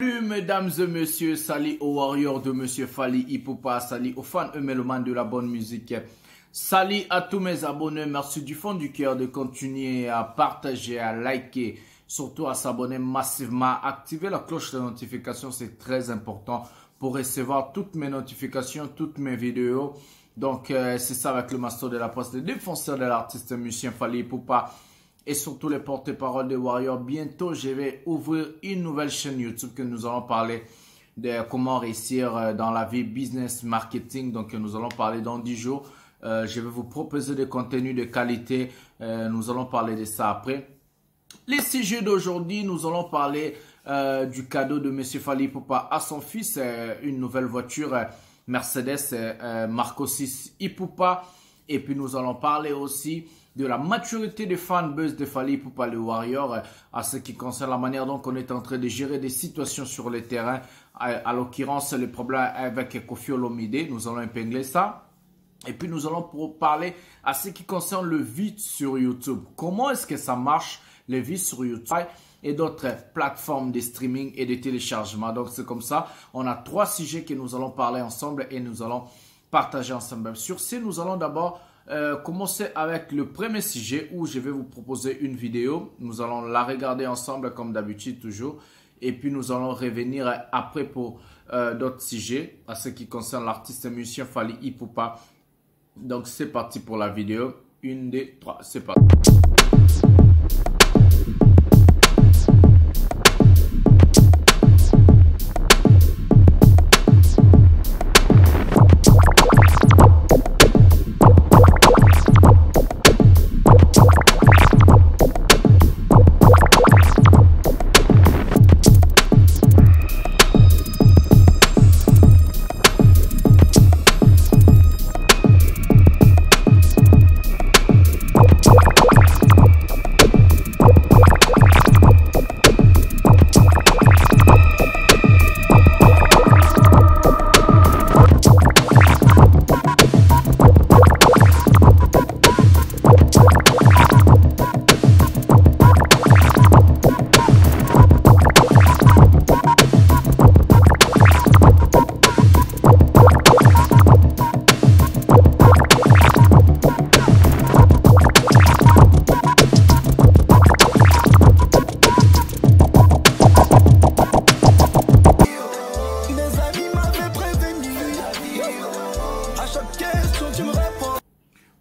Salut mesdames et messieurs, salut aux warriors de Monsieur Fally Ipupa, salut aux fans et mélomanes de la bonne musique. Salut à tous mes abonnés, merci du fond du cœur de continuer à partager, à liker, surtout à s'abonner massivement, activer la cloche de notification, c'est très important pour recevoir toutes mes notifications, toutes mes vidéos. Donc c'est ça avec le master de la presse, le défenseur de l'artiste musicien Fally Ipupa. Et surtout les porte-parole des Warriors. Bientôt, je vais ouvrir une nouvelle chaîne YouTube que nous allons parler de comment réussir dans la vie business marketing. Donc, nous allons parler dans 10 jours. Je vais vous proposer des contenus de qualité. Nous allons parler de ça après. Les sujets d'aujourd'hui, nous allons parler du cadeau de Monsieur Fally Ipupa à son fils. Une nouvelle voiture Mercedes Marco 6 Ipupa. Et puis, nous allons parler aussi de la maturité des fanbase de Fally Ipupa le Warrior à ce qui concerne la manière dont on est en train de gérer des situations sur le terrain, à l'occurrence les problèmes avec Koffi Olomide, nous allons épingler ça. Et puis nous allons parler à ce qui concerne le vide sur YouTube. Comment est-ce que ça marche, le vide sur YouTube et d'autres plateformes de streaming et de téléchargement. Donc c'est comme ça, on a 3 sujets que nous allons parler ensemble et nous allons partager ensemble. Sur ce, nous allons d'abord commencer avec le premier sujet où je vais vous proposer une vidéo. Nous allons la regarder ensemble comme d'habitude toujours. Et puis nous allons revenir après pour d'autres sujets à ce qui concerne l'artiste musicien Fally Ipupa. Donc c'est parti pour la vidéo. 1, 2, 3, c'est parti.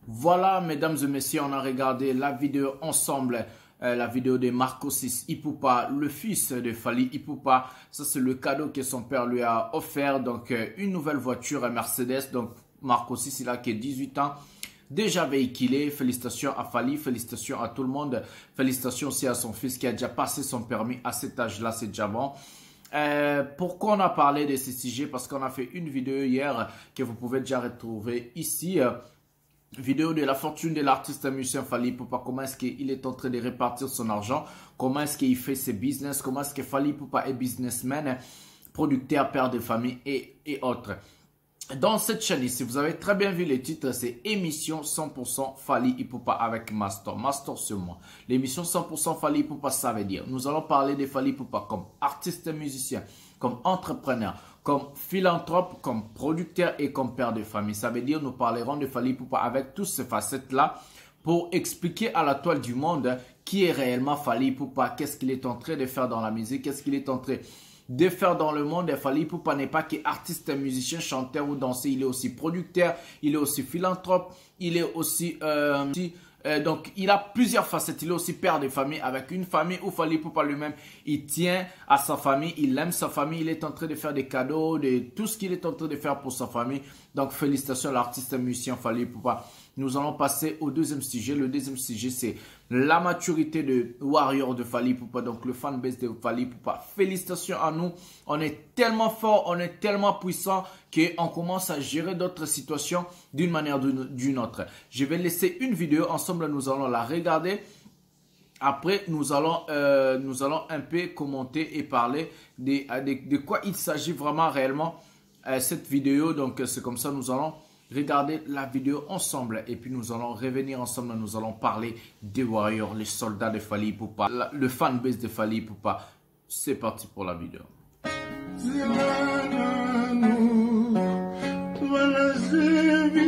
Voilà, mesdames et messieurs, on a regardé la vidéo ensemble, la vidéo de Marco 6 Ipupa, le fils de Fally Ipupa. Ça, c'est le cadeau que son père lui a offert. Donc, une nouvelle voiture Mercedes. Donc, Marco 6, il a que 18 ans. Déjà véhiculé. Félicitations à Fally, félicitations à tout le monde. Félicitations aussi à son fils qui a déjà passé son permis à cet âge-là. C'est déjà bon. Pourquoi on a parlé de ce sujet? Parce qu'on a fait une vidéo hier que vous pouvez déjà retrouver ici. Vidéo de la fortune de l'artiste musicien Fally Ipupa, comment est-ce qu'il est en train de répartir son argent, comment est-ce qu'il fait ses business, comment est-ce que Fally Ipupa est businessman, producteur, père de famille et autres. Dans cette chaîne ici, vous avez très bien vu le titre, c'est émission 100% Fally Ipupa avec Master. Master sur moi. L'émission 100% Fally Ipupa, ça veut dire, nous allons parler de Fally Ipupa comme artiste musicien, comme entrepreneur, comme philanthrope, comme producteur et comme père de famille. Ça veut dire nous parlerons de Fally Ipupa avec toutes ces facettes-là pour expliquer à la toile du monde qui est réellement Fally Ipupa, qu'est-ce qu'il est en train de faire dans la musique, qu'est-ce qu'il est en train de faire dans le monde. Et Fally Ipupa n'est pas qu'artiste, musicien, chanteur ou danseur, il est aussi producteur, il est aussi philanthrope, il est aussi... donc, il a plusieurs facettes. Il est aussi père de famille avec une famille où Fally Ipupa lui-même, il tient à sa famille, il aime sa famille, il est en train de faire des cadeaux, de tout ce qu'il est en train de faire pour sa famille. Donc, félicitations à l'artiste musicien Fally Ipupa. Nous allons passer au deuxième sujet. Le deuxième sujet, c'est la maturité de Warrior de Fally Ipupa, donc le fanbase de Fally Ipupa. Félicitations à nous. On est tellement fort, on est tellement puissant qu'on commence à gérer d'autres situations d'une manière ou d'une autre. Je vais laisser une vidéo ensemble, nous allons la regarder. Après, nous allons un peu commenter et parler de quoi il s'agit vraiment réellement cette vidéo. Donc, c'est comme ça, nous allons regarder la vidéo ensemble et puis nous allons revenir ensemble. Nous allons parler des Warriors, les soldats de Fally Ipupa, le fanbase de Fally Ipupa. C'est parti pour la vidéo. Zelano, wanazevisi,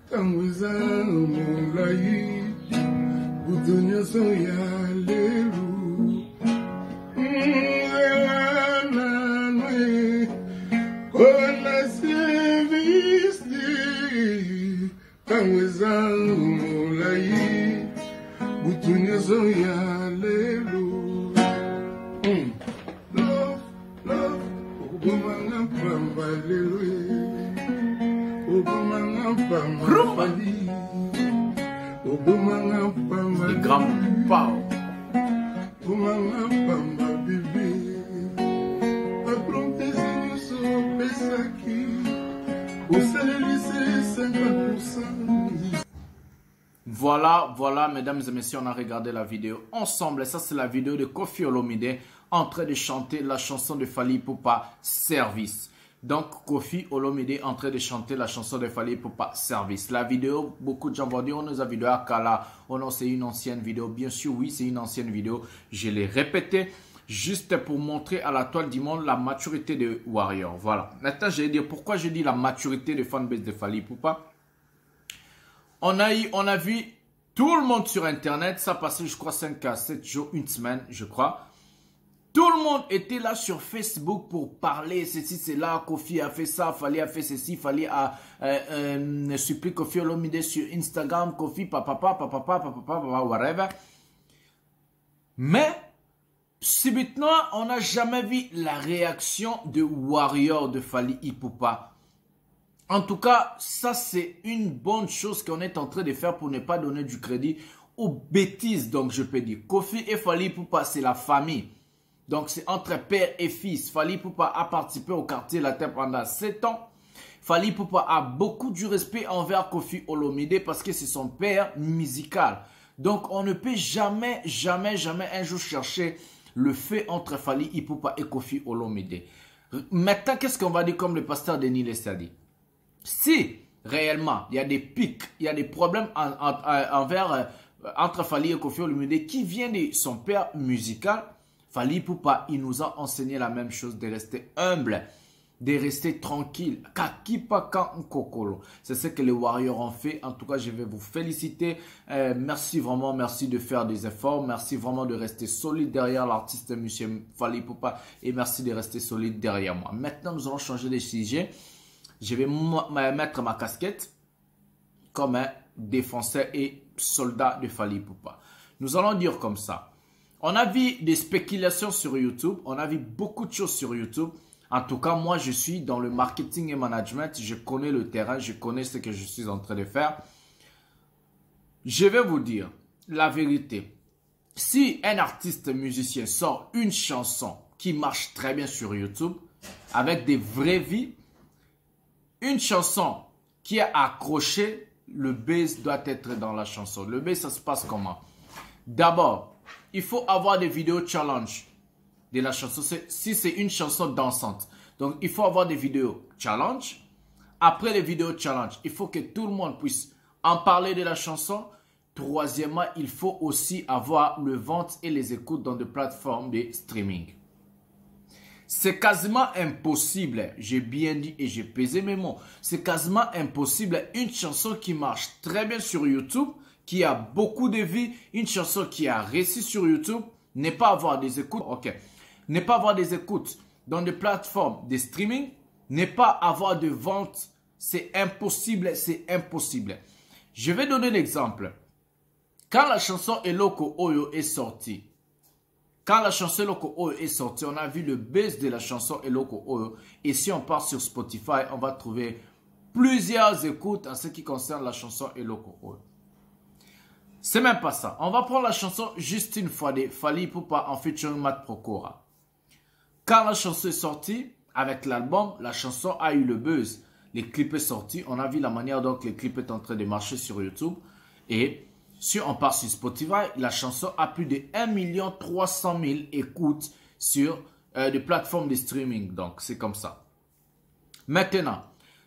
tangwezano mulai, budunya soya leru. Wanazevisi, tangwezano mulai, budunya soya leru. Les grands pas. Voilà, mesdames et messieurs, on a regardé la vidéo ensemble. Et ça, c'est la vidéo de Koffi Olomide en train de chanter la chanson de Fally Ipupa, Service. Donc, Koffi Olomide en train de chanter la chanson de Fally Ipupa, Service. La vidéo, beaucoup de gens vont dire, on nous a vidéo à Kala. Oh non, c'est une ancienne vidéo. Bien sûr, oui, c'est une ancienne vidéo. Je l'ai répété juste pour montrer à la toile du monde la maturité de Warrior. Voilà. Maintenant, je vais dire pourquoi je dis la maturité de fanbase de Fally Ipupa. On a vu tout le monde sur Internet, ça passait, je crois, 5 à 7 jours, une semaine, je crois. Tout le monde était là sur Facebook pour parler, ceci, cela, Koffi a fait ça, Fally a fait ceci, Fally a supplié Koffi Olomide sur Instagram, Koffi, papa, whatever. Mais, subitement, on n'a jamais vu la réaction de Warrior de Fally Ipupa. En tout cas, ça c'est une bonne chose qu'on est en train de faire pour ne pas donner du crédit aux bêtises. Donc je peux dire, Koffi et Fally Ipupa, c'est la famille. Donc c'est entre père et fils. Fally Ipupa a participé au quartier latin pendant 7 ans. Fally Ipupa a beaucoup du respect envers Koffi Olomide parce que c'est son père musical. Donc on ne peut jamais un jour chercher le fait entre Fally Ipupa et Koffi Olomide. Maintenant, qu'est-ce qu'on va dire comme le pasteur Denis Lessard dit? Si réellement il y a des pics, il y a des problèmes entre Fally et Koffi Olomide qui vient de son père musical, Fally Ipupa, il nous a enseigné la même chose, de rester humble, de rester tranquille. C'est ce que les Warriors ont fait. En tout cas, je vais vous féliciter. Merci vraiment, merci de faire des efforts. Merci vraiment de rester solide derrière l'artiste monsieur Fally Ipupa. Et merci de rester solide derrière moi. Maintenant, nous allons changer de sujet. Je vais mettre ma casquette comme un défenseur et soldat de Fally Ipupa. Nous allons dire comme ça. On a vu des spéculations sur YouTube. On a vu beaucoup de choses sur YouTube. En tout cas, moi, je suis dans le marketing et management. Je connais le terrain. Je connais ce que je suis en train de faire. Je vais vous dire la vérité. Si un artiste musicien sort une chanson qui marche très bien sur YouTube, avec des vraies vies, une chanson qui est accrochée, le buzz doit être dans la chanson. Le buzz, ça se passe comment? D'abord, il faut avoir des vidéos challenge de la chanson. Si c'est une chanson dansante, donc il faut avoir des vidéos challenge. Après les vidéos challenge, il faut que tout le monde puisse en parler de la chanson. Troisièmement, il faut aussi avoir le vente et les écoutes dans des plateformes de streaming. C'est quasiment impossible, j'ai bien dit et j'ai pesé mes mots, c'est quasiment impossible une chanson qui marche très bien sur YouTube, qui a beaucoup de vues, une chanson qui a réussi sur YouTube, ne pas avoir des écoutes, ne pas avoir des écoutes dans des plateformes de streaming, ne pas avoir de vente, c'est impossible, c'est impossible. Je vais donner l'exemple. Quand la chanson Eloko Oyo est sortie, on a vu le buzz de la chanson Eloko Oyo. Et si on part sur Spotify, on va trouver plusieurs écoutes en ce qui concerne la chanson Eloko Oyo. C'est même pas ça. On va prendre la chanson Juste une fois de Fally Ipupa en featuring Matt Pokora. Quand la chanson est sortie, avec l'album, la chanson a eu le buzz. Les clips sont sortis. On a vu la manière dont les clips est en train de marcher sur YouTube. Et si on part sur Spotify, la chanson a plus de 1 300 000 écoutes sur des plateformes de streaming. Donc, c'est comme ça. Maintenant,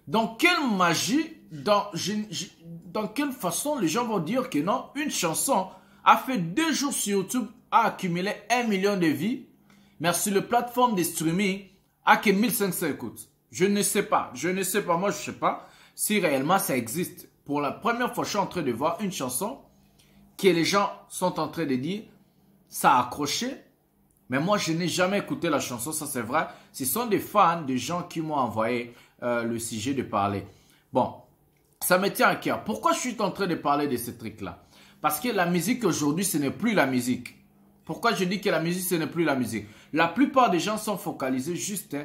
dans quelle magie, dans quelle façon les gens vont dire que non, une chanson a fait 2 jours sur YouTube, a accumulé 1 million de vues, mais sur les plateformes de streaming, à que 1500 écoutes. Je ne sais pas, moi je ne sais pas si réellement ça existe. Pour la première fois, je suis en train de voir une chanson que les gens sont en train de dire, ça a accroché, mais moi je n'ai jamais écouté la chanson, ça c'est vrai. Ce sont des fans, des gens qui m'ont envoyé le sujet de parler. Bon, ça me tient à cœur. Pourquoi je suis en train de parler de ce truc-là? Parce que la musique aujourd'hui, ce n'est plus la musique. Pourquoi je dis que la musique, ce n'est plus la musique? La plupart des gens sont focalisés juste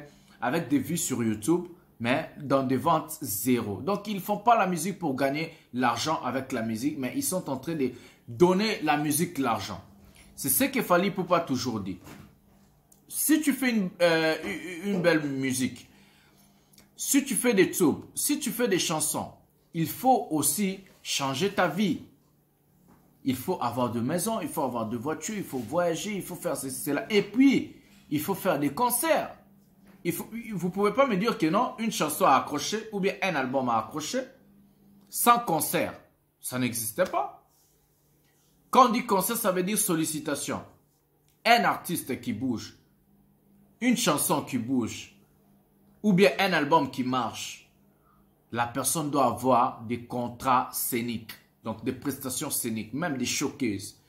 avec des vues sur YouTube, mais dans des ventes zéro. Donc, ils ne font pas la musique pour gagner l'argent avec la musique, mais ils sont en train de donner la musique l'argent. C'est ce que Fally Ipupa toujours dit. Si tu fais une belle musique, si tu fais des tubes, si tu fais des chansons, il faut aussi changer ta vie. Il faut avoir de maisons, il faut avoir de voitures, il faut voyager, il faut faire cela. Et puis, il faut faire des concerts. Vous ne pouvez pas me dire que non, une chanson a accroché ou bien un album a accroché sans concert. Ça n'existait pas. Quand on dit concert, ça veut dire sollicitation. Un artiste qui bouge, une chanson qui bouge, ou bien un album qui marche, la personne doit avoir des contrats scéniques, donc des prestations scéniques, même des showcases.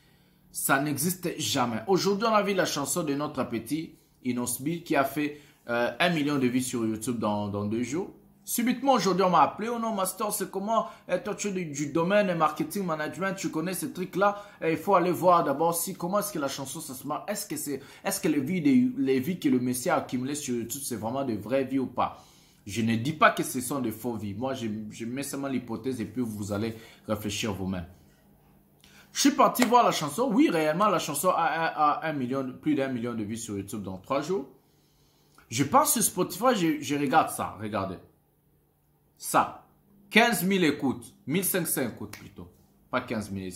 Ça n'existe jamais. Aujourd'hui, on a vu la chanson de notre petit Inosbi qui a fait 1 million de vues sur YouTube dans 2 jours. Subitement, aujourd'hui, on m'a appelé. Oh non, Master, c'est comment? Toi, tu es du domaine marketing management, tu connais ce truc-là. Il faut aller voir d'abord comment est-ce que la chanson, ça se marche. Est-ce que les vies que le monsieur a accumulées sur YouTube, c'est vraiment de vraies vies ou pas? Je ne dis pas que ce sont de faux vies. Moi, je mets seulement l'hypothèse et puis vous allez réfléchir vous-même. Je suis parti voir la chanson. Oui, réellement, la chanson a plus d'1 million de vues sur YouTube dans 3 jours. Je pense sur Spotify, je regarde ça. Regardez. Ça. 15 000 écoutes. 1500 écoutes plutôt. Pas 15 000.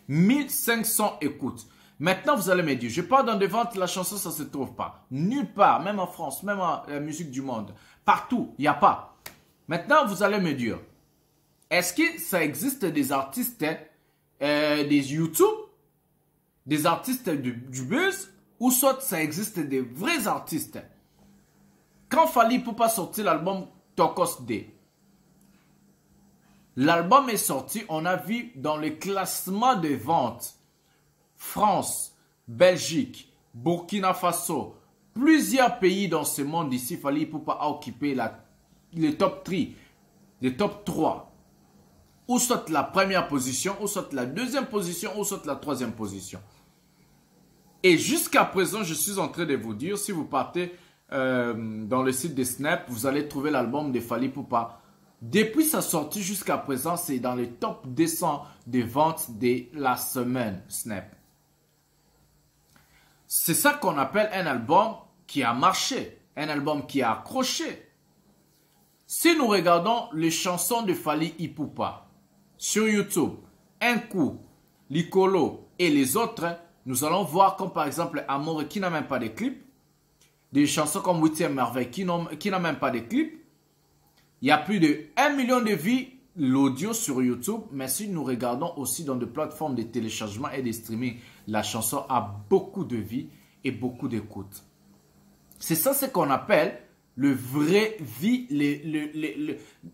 1500 écoutes. Maintenant, vous allez me dire, je pars dans des ventes, la chanson, ça ne se trouve pas. Nulle part, même en France, même en la musique du monde. Partout, il n'y a pas. Maintenant, vous allez me dire, est-ce que ça existe des artistes, des YouTube, des artistes du buzz, ou soit ça existe des vrais artistes? Quand Fally Ipupa sortir l'album Tokos D, l'album est sorti, on a vu dans le classement de ventes, France, Belgique, Burkina Faso, plusieurs pays dans ce monde ici, Fally Ipupa a occupé les top 3, les top 3. Ou soit la première position, ou soit la deuxième position, ou soit la troisième position. Et jusqu'à présent, je suis en train de vous dire, si vous partez dans le site de Snap, vous allez trouver l'album de Fally Ipupa. Depuis sa sortie jusqu'à présent, c'est dans les top 200 des ventes de la semaine Snap. C'est ça qu'on appelle un album qui a marché, un album qui a accroché. Si nous regardons les chansons de Fally Ipupa sur YouTube, un coup, Licolo et les autres, nous allons voir comme par exemple Amour qui n'a même pas de clip, des chansons comme 8e Merveille qui n'a même pas de clip. Il y a plus de 1 million de vues l'audio sur YouTube, mais si nous regardons aussi dans des plateformes de téléchargement et de streaming, la chanson a beaucoup de vues et beaucoup d'écoutes. C'est ça ce qu'on appelle le vrai vie,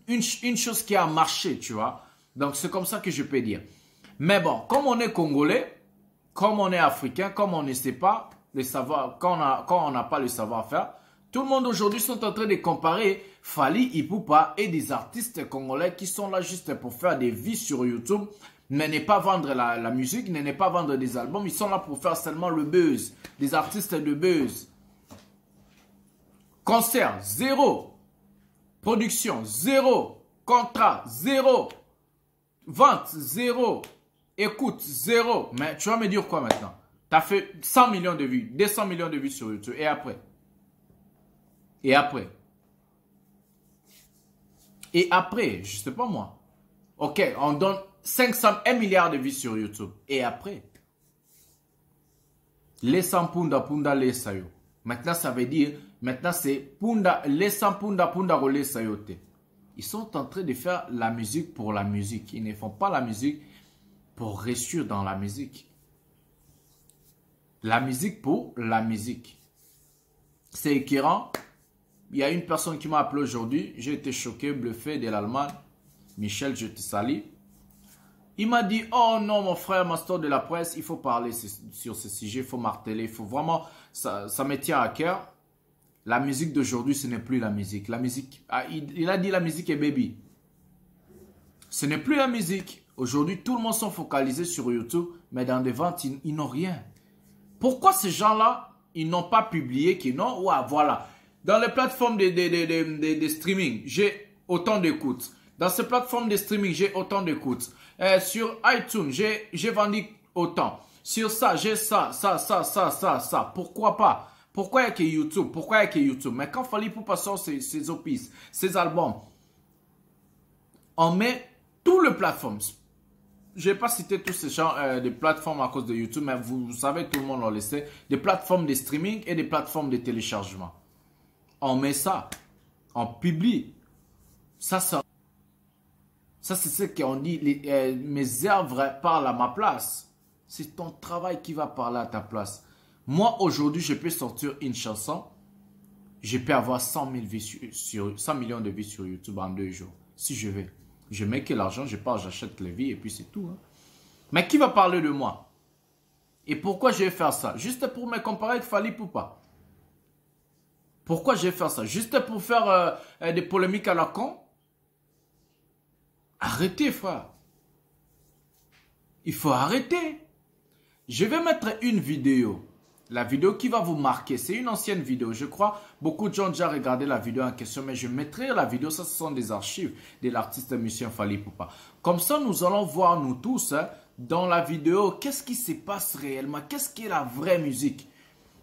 une chose qui a marché, tu vois. Donc c'est comme ça que je peux dire. Mais bon, comme on est congolais, comme on est africain, comme on ne sait pas le savoir, quand on n'a pas le savoir-faire, tout le monde aujourd'hui sont en train de comparer Fally Ipupa et des artistes congolais qui sont là juste pour faire des vues sur YouTube, mais ne pas vendre la musique, ne pas vendre des albums. Ils sont là pour faire seulement le buzz, des artistes de buzz. Concert, zéro. Production, zéro. Contrat, zéro. Vente, zéro. Écoute, zéro. Mais tu vas me dire quoi maintenant? Tu as fait 100 millions de vues, 200 millions de vues sur YouTube. Et après? Et après? Et après, je ne sais pas moi. Ok, on donne 1 milliard de vues sur YouTube. Et après? Lesan punda punda lesayo. Maintenant, ça veut dire, maintenant c'est punda, lesan punda punda role sayote. Ils sont en train de faire la musique pour la musique. Ils ne font pas la musique pour réussir dans la musique. La musique pour la musique. C'est écœurant. Il y a une personne qui m'a appelé aujourd'hui. J'ai été choqué, bluffé de l'Allemagne. Michel, je te salue. Il m'a dit, oh non, mon frère, master de la presse, il faut parler sur ce sujet, il faut marteler, il faut vraiment, ça me tient à cœur. La musique d'aujourd'hui, ce n'est plus la musique. La musique, il a dit la musique est baby. Ce n'est plus la musique. Aujourd'hui, tout le monde sont focalisés sur YouTube, mais dans des ventes, ils n'ont rien. Pourquoi ces gens-là, ils n'ont pas publié qu'ils n'ont, ouais, voilà. Dans les plateformes de streaming, j'ai autant d'écoutes. Dans ces plateformes de streaming, j'ai autant d'écoutes. Sur iTunes, j'ai vendu autant. Sur ça, j'ai ça. Pourquoi pas? Pourquoi il n'y a que YouTube? Pourquoi il n'y a que YouTube? Mais quand Fally Ipupa sort ses opus, ses albums, on met toutes les plateformes. Je ne vais pas citer tous ces gens de plateformes à cause de YouTube, mais vous savez, tout le monde le sait, des plateformes de streaming et des plateformes de téléchargement. On met ça, on publie. Ça c'est ce qu'on dit, mes œuvres parlent à ma place. C'est ton travail qui va parler à ta place. Moi, aujourd'hui, je peux sortir une chanson. Je peux avoir 100 millions de vues sur YouTube en 2 jours. Si je veux. Je mets que l'argent, je pars, j'achète les vies et puis c'est tout. Hein. Mais qui va parler de moi? Et pourquoi je vais faire ça? Juste pour me comparer avec Fally Ipupa. Pourquoi je vais faire ça? Juste pour faire des polémiques à la con? Arrêtez, frère. Il faut arrêter. Je vais mettre une vidéo. La vidéo qui va vous marquer. C'est une ancienne vidéo. Je crois beaucoup de gens ont déjà regardé la vidéo en question. Mais je mettrai la vidéo. Ça, ce sont des archives de l'artiste musicien Fally Ipupa. Comme ça, nous allons voir, nous tous, hein, dans la vidéo, qu'est-ce qui se passe réellement? Qu'est-ce qui est la vraie musique?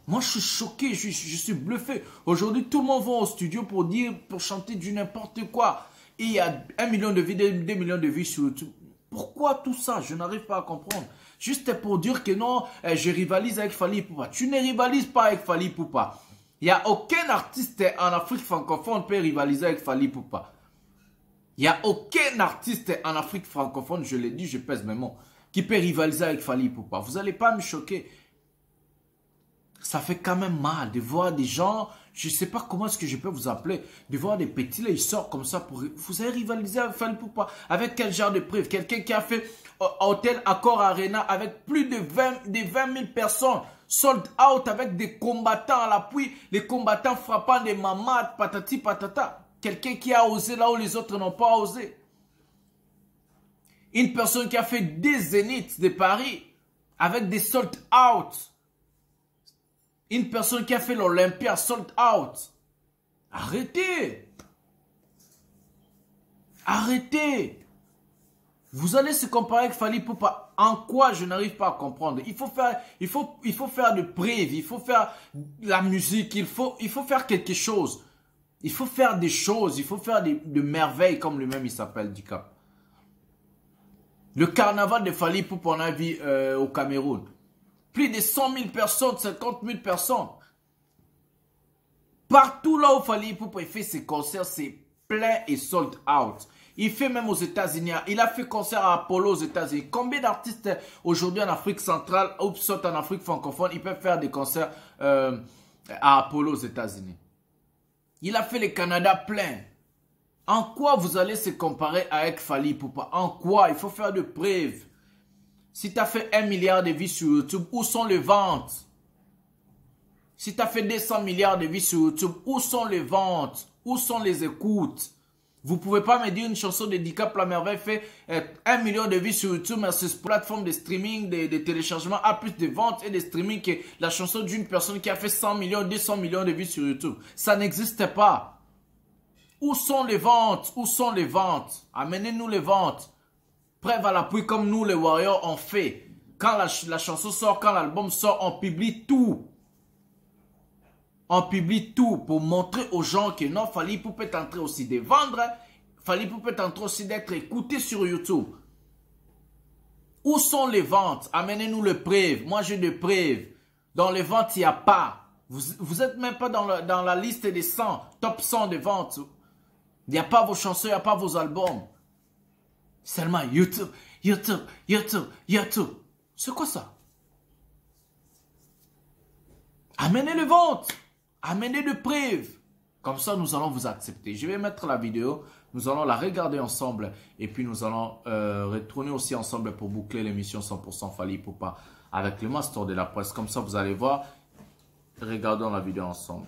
Moi, je suis choqué. Je suis bluffé. Aujourd'hui, tout le monde va au studio pour chanter du n'importe quoi. Et il y a 1 million de vues, 2 millions de vues sur YouTube. Pourquoi tout ça? Je n'arrive pas à comprendre. Juste pour dire que non, je rivalise avec Fally Ipupa. Tu ne rivalises pas avec Fally Ipupa. Il n'y a aucun artiste en Afrique francophone qui peut rivaliser avec Fally Ipupa. Il n'y a aucun artiste en Afrique francophone, je l'ai dit, je pèse mes mots, qui peut rivaliser avec Fally Ipupa. Vous n'allez pas me choquer. Ça fait quand même mal de voir des gens, je ne sais pas comment est-ce que je peux vous appeler, de voir des petits, là, ils sortent comme ça pour... Vous avez rivalisé avec Fally Ipupa. Avec quel genre de preuve? Quelqu'un qui a fait Hôtel Accor Arena avec plus de 20 000 personnes, sold out avec des combattants à l'appui, les combattants frappant des mamades, patati patata. Quelqu'un qui a osé là où les autres n'ont pas osé. Une personne qui a fait des zéniths de Paris avec des sold out. Une personne qui a fait l'Olympia sold out. Arrêtez. Arrêtez. Vous allez se comparer avec Fally Ipupa. En quoi je n'arrive pas à comprendre? Il faut faire de preuves. Il faut faire la musique. Il faut faire quelque chose. Il faut faire des choses. Il faut faire de merveilles comme lui-même il s'appelle Dicap. Le carnaval de Fally Ipupa on a vu au Cameroun. Plus de 100 000 personnes, 50 000 personnes. Partout là où Fally Ipupa fait ses concerts, c'est plein et sold out. Il fait même aux États-Unis. Il a fait concert à Apollo aux États-Unis. Combien d'artistes aujourd'hui en Afrique centrale ou soit en Afrique francophone, ils peuvent faire des concerts à Apollo aux États-Unis? Il a fait le Canada plein. En quoi vous allez se comparer avec Fally Ipupa? En quoi? Il faut faire de preuves. Si tu as fait 1 milliard de vues sur YouTube, où sont les ventes? Si tu as fait 200 milliards de vues sur YouTube, où sont les ventes? Où sont les écoutes? Vous ne pouvez pas me dire une chanson de Dicap La Merveille fait 1 million de vues sur YouTube, mais sur plateforme de streaming, de téléchargement, a plus de ventes et de streaming que la chanson d'une personne qui a fait 100 millions, 200 millions de vues sur YouTube. Ça n'existe pas. Où sont les ventes? Où sont les ventes? Amenez-nous les ventes. Preuve à l'appui comme nous les Warriors on fait. Quand la chanson sort, quand l'album sort, on publie tout. On publie tout pour montrer aux gens que non, Fally Ipupa est en train aussi de vendre. Fally Ipupa est en train aussi d'être écouté sur YouTube. Où sont les ventes? Amenez-nous les preuves. Moi, j'ai des preuves. Dans les ventes, il n'y a pas. Vous n'êtes même pas dans la liste des 100, top 100 de ventes. Il n'y a pas vos chansons, il n'y a pas vos albums. Seulement YouTube, YouTube, YouTube, YouTube. C'est quoi ça? Amenez les ventes. Amenez de preuves. Comme ça, nous allons vous accepter. Je vais mettre la vidéo. Nous allons la regarder ensemble. Et puis, nous allons retourner aussi ensemble pour boucler l'émission 100% Fally Ipupa avec le master de la presse. Comme ça, vous allez voir. Regardons la vidéo ensemble.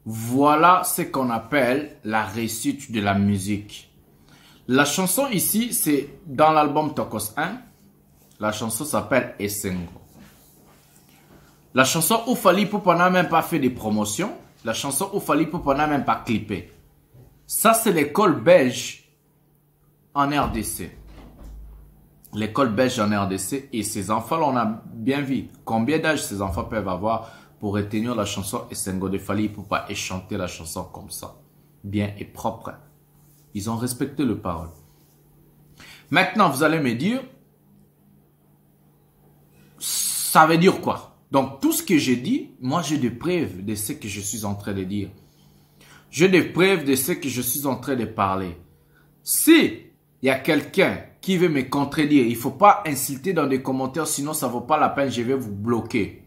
Voilà ce qu'on appelle la réussite de la musique. La chanson ici, c'est dans l'album Tokos 1. La chanson s'appelle Esengo. La chanson où Fally Ipupa n'a même pas fait de promotion. La chanson où Fally Ipupa n'a même pas clippé. Ça, c'est l'école belge en RDC. L'école belge en RDC. Et ces enfants, on a bien vu combien d'âge ces enfants peuvent avoir pour retenir la chanson Esengo de Fally Ipupa et chanter la chanson comme ça. Bien et propre. Ils ont respecté le parole. Maintenant, vous allez me dire, ça veut dire quoi? Donc, tout ce que j'ai dit, moi, j'ai des preuves de ce que je suis en train de dire. J'ai des preuves de ce que je suis en train de parler. Si il y a quelqu'un qui veut me contredire, il ne faut pas insulter dans des commentaires, sinon ça ne vaut pas la peine, je vais vous bloquer.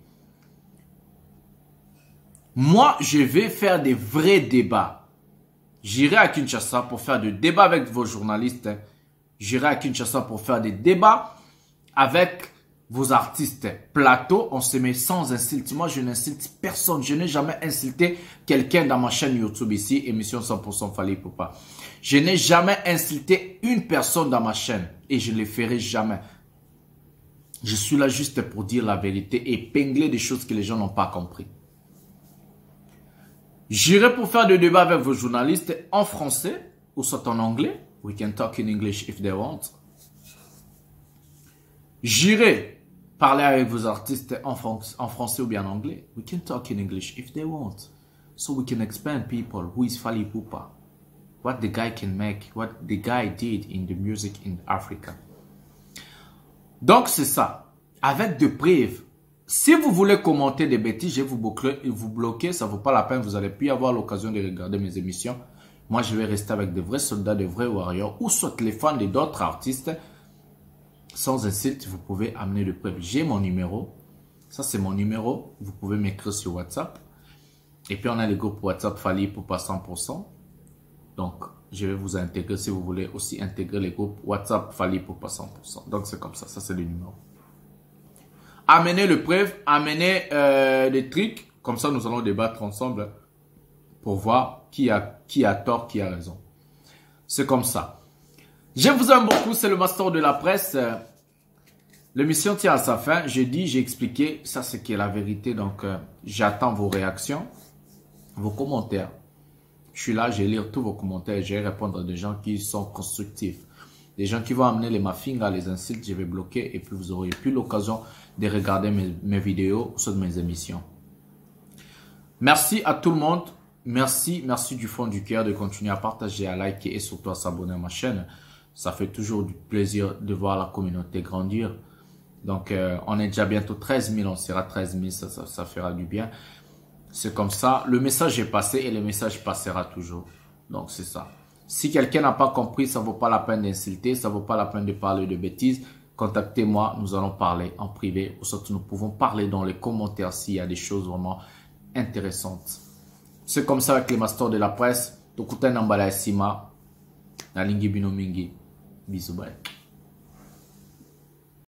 Moi, je vais faire des vrais débats. J'irai à Kinshasa pour faire des débats avec vos journalistes. J'irai à Kinshasa pour faire des débats avec vos artistes. Plateau, on se met sans insulte. Moi, je n'insulte personne. Je n'ai jamais insulté quelqu'un dans ma chaîne YouTube ici, émission 100% Fally Ipupa. Je n'ai jamais insulté une personne dans ma chaîne et je ne le ferai jamais. Je suis là juste pour dire la vérité et épingler des choses que les gens n'ont pas compris. J'irai pour faire des débats avec vos journalistes en français ou soit en anglais. We can talk in English if they want. J'irai parler avec vos artistes en français ou bien en anglais. We can talk in English if they want. So we can explain people who is Fally Ipupa. What the guy can make. What the guy did in the music in Africa. Donc c'est ça. Avec des preuves. Si vous voulez commenter des bêtises, je vais vous bloquer, ça ne vaut pas la peine, vous n'allez plus avoir l'occasion de regarder mes émissions. Moi, je vais rester avec de vrais soldats, de vrais warriors, ou soit les fans d'autres artistes. Sans insulte, vous pouvez amener de preuves. J'ai mon numéro, ça c'est mon numéro, vous pouvez m'écrire sur WhatsApp. Et puis on a le groupe WhatsApp Fally Ipupa 100%. Donc, je vais vous intégrer si vous voulez aussi intégrer le groupe WhatsApp Fally Ipupa 100%. Donc c'est comme ça c'est le numéro. Amenez le preuve, amenez des trucs. Comme ça, nous allons débattre ensemble pour voir qui a tort, qui a raison. C'est comme ça. Je vous aime beaucoup, c'est le master de la presse. L'émission tient à sa fin. J'ai dit, j'ai expliqué. Ça, c'est qui est la vérité. Donc, j'attends vos réactions, vos commentaires. Je suis là, je vais lire tous vos commentaires. Je vais répondre à des gens qui sont constructifs. Des gens qui vont amener les mafingas, les insultes, je vais bloquer. Et puis, vous aurez plus l'occasion de regarder mes vidéos sur mes émissions. Merci à tout le monde. Merci du fond du cœur de continuer à partager, à liker et surtout à s'abonner à ma chaîne. Ça fait toujours du plaisir de voir la communauté grandir. Donc, on est déjà bientôt 13 000. On sera 13 000, ça fera du bien. C'est comme ça. Le message est passé et le message passera toujours. Donc, c'est ça. Si quelqu'un n'a pas compris, ça ne vaut pas la peine d'insulter, ça ne vaut pas la peine de parler de bêtises. Contactez-moi, nous allons parler en privé. Ou surtout, nous pouvons parler dans les commentaires s'il y a des choses vraiment intéressantes. C'est comme ça avec les masters de la presse. Tokuta Nambala Sima. Nalingi Binomingi. Bisous, bye.